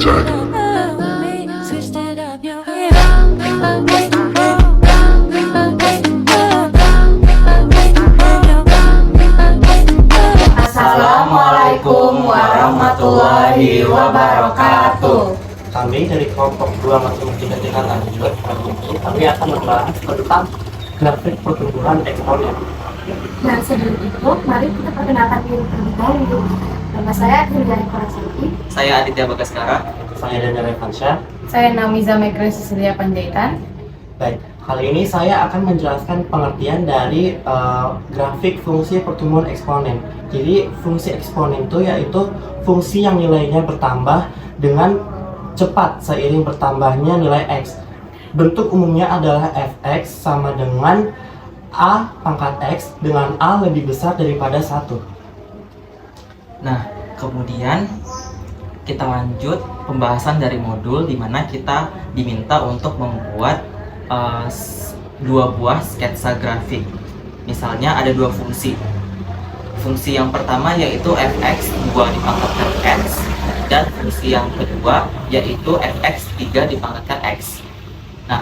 attack. Assalamualaikum warahmatullahi wabarakatuh. Kami dari kelompok 2 matematika tingkat lanjut, kami akan membahas tentang grafik pertumbuhan eksponen. Nah, sebelum itu, mari kita perkenalkan diri terlebih dahulu. Nama saya Hindari Korasati. Saya Aditya Bagaskara. Saya Daniel Evansyah. Saya Namiza Megre Cecilia Panjaitan. Baik, kali ini saya akan menjelaskan pengertian dari grafik fungsi pertumbuhan eksponen. Jadi, fungsi eksponen itu yaitu fungsi yang nilainya bertambah dengan cepat seiring bertambahnya nilai x. Bentuk umumnya adalah fx sama dengan a pangkat x dengan a lebih besar daripada 1. Nah, kemudian kita lanjut pembahasan dari modul di mana kita diminta untuk membuat dua buah sketsa grafik. Misalnya ada dua fungsi. Fungsi yang pertama yaitu fx 2 dipangkatkan x, dan fungsi yang kedua yaitu fx 3 dipangkatkan x. Nah,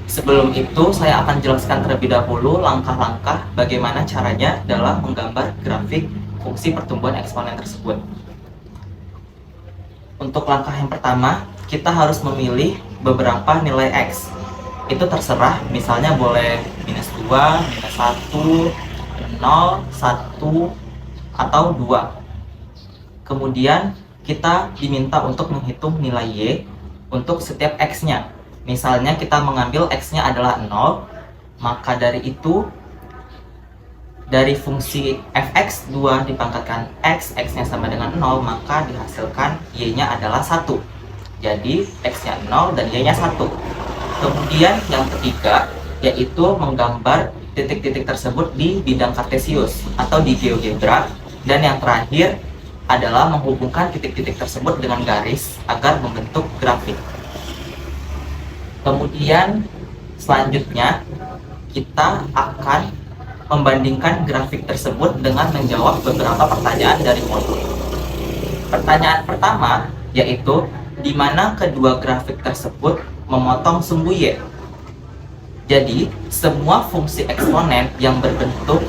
sebelum itu saya akan jelaskan terlebih dahulu langkah-langkah bagaimana caranya dalam menggambar grafik fungsi pertumbuhan eksponen tersebut. Untuk langkah yang pertama, kita harus memilih beberapa nilai x. Itu terserah, misalnya boleh -2, -1, 0, 1, atau 2. Kemudian kita diminta untuk menghitung nilai y untuk setiap x-nya. Misalnya kita mengambil x-nya adalah 0, maka dari itu dari fungsi fx 2 dipangkatkan x, x-nya sama dengan 0, maka dihasilkan y-nya adalah 1. Jadi x-nya 0 dan y-nya 1. Kemudian yang ketiga yaitu menggambar titik-titik tersebut di bidang kartesius atau di GeoGebra, dan yang terakhir adalah menghubungkan titik-titik tersebut dengan garis agar membentuk grafik. Kemudian selanjutnya kita akan membandingkan grafik tersebut dengan menjawab beberapa pertanyaan dari modul. Pertanyaan pertama yaitu di mana kedua grafik tersebut memotong sumbu y. Jadi semua fungsi eksponen yang berbentuk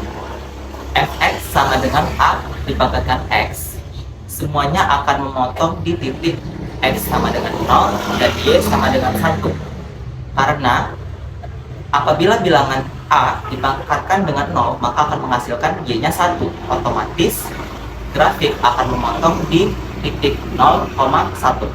fx sama dengan a dipangkatkan x, semuanya akan memotong di titik x sama dengan 0 dan y sama dengan 1. Karena apabila bilangan a dipangkatkan dengan 0, maka akan menghasilkan y-nya 1. Otomatis grafik akan memotong di titik 0,1.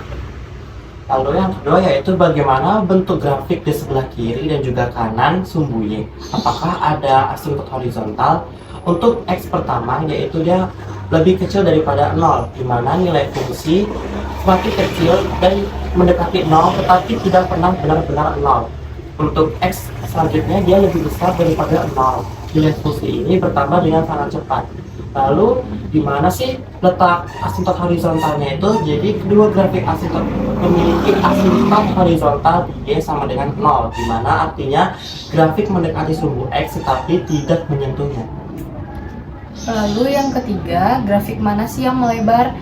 Lalu yang kedua yaitu bagaimana bentuk grafik di sebelah kiri dan juga kanan sumbu y. Apakah ada asimtot horizontal? Untuk x pertama yaitu dia lebih kecil daripada 0, di mana nilai fungsi semakin kecil dan mendekati 0 tetapi tidak pernah benar-benar 0. Untuk x selanjutnya dia lebih besar daripada 0. Nilai fungsi ini bertambah dengan sangat cepat. Lalu di mana sih letak asimtot horizontalnya itu? Jadi kedua grafik asimtot memiliki asimtot horizontal y sama dengan 0, di mana artinya grafik mendekati sumbu x tetapi tidak menyentuhnya. Lalu yang ketiga, grafik mana sih yang melebar?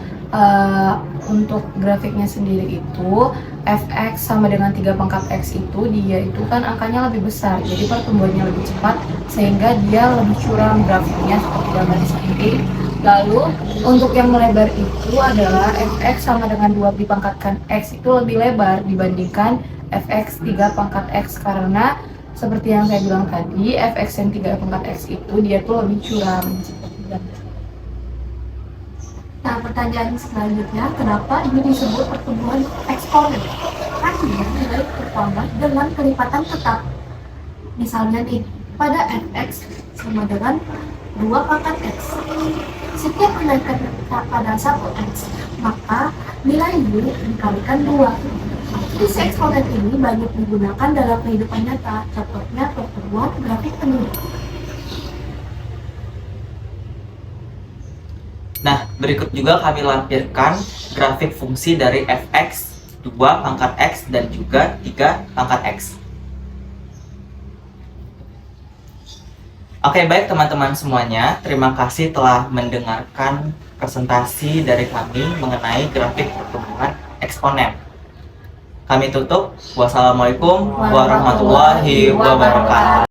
Untuk grafiknya sendiri itu fx sama dengan 3 pangkat x itu dia itu kan angkanya lebih besar, jadi pertumbuhannya lebih cepat sehingga dia lebih curam grafiknya seperti gambar di samping. Lalu untuk yang melebar itu adalah fx sama dengan 2 dipangkatkan x itu lebih lebar dibandingkan fx 3 pangkat x, karena seperti yang saya bilang tadi, fx yang 3 pangkat x itu dia tuh lebih curam seperti gambar. Nah, pertanyaan selanjutnya, kenapa ini disebut pertumbuhan eksponen? Karena nilai bertambah dengan kelipatan tetap. Misalnya nih, pada fx sama dengan 2 pangkat x. Setiap kenaikan pada 1x, maka nilai y dikalikan 2. Fungsi eksponen ini banyak digunakan dalam kehidupan nyata, contohnya pertumbuhan grafik penduduk. Nah, berikut juga kami lampirkan grafik fungsi dari fx 2 pangkat x dan juga 3 pangkat x. Oke, baik teman-teman semuanya, terima kasih telah mendengarkan presentasi dari kami mengenai grafik pertumbuhan eksponen. Kami tutup. Wassalamualaikum warahmatullahi wabarakatuh.